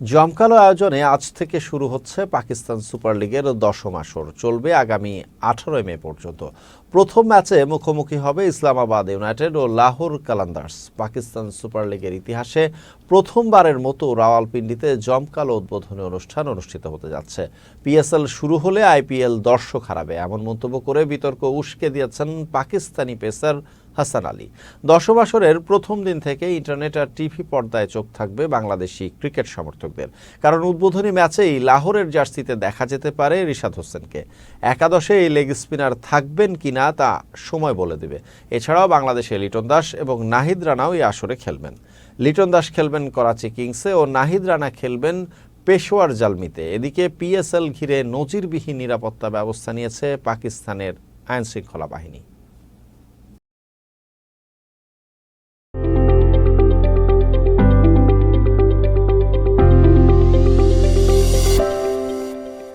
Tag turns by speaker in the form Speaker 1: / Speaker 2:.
Speaker 1: জমকালো আয়োজনে আজ থেকে শুরু হচ্ছে পাকিস্তান সুপার লিগের 10ম আসর। চলবে আগামী 18 মে পর্যন্ত। প্রথম ম্যাচে মুখোমুখি হবে ইসলামাবাদ ইউনাইটেড ও লাহোর কালান্দার্স। পাকিস্তান সুপার লিগের ইতিহাসে প্রথমবারের মতো রাওয়ালপিন্ডিতে জমকালো উদ্বোধনী অনুষ্ঠান অনুষ্ঠিত হতে যাচ্ছে। পিএসএল শুরু হলে আইপিএল দর্শক হারাবে, এমন মন্তব্য করে বিতর্ক উস্কে দিয়েছেন পাকিস্তানি পেসার হাসান আলী। 10ম আসরের প্রথম দিন থেকে ইন্টারনেট আর টিভি পর্দায় চোখ থাকবে বাংলাদেশি ক্রিকেট সমর্থকদের, কারণ উদ্বোধনী ম্যাচেই লাহোরের জার্সিতে দেখা যেতে পারে রিশাদ হোসেনকে। একাদশে এই লেগ স্পিনার থাকবেন কিনা তা সময় বলে দেবে। এছাড়াও বাংলাদেশে লিটন দাস এবং নাহিদ রানাও এই আসরে খেলবেন। লিটন দাস খেলবেন করাচি কিংসে ও নাহিদ রানা খেলবেন পেশোয়ার জালমিতে। এদিকে পিএসএল ঘিরে নজিরবিহীন নিরাপত্তা ব্যবস্থা নিয়েছে পাকিস্তানের আইনশৃঙ্খলা বাহিনী।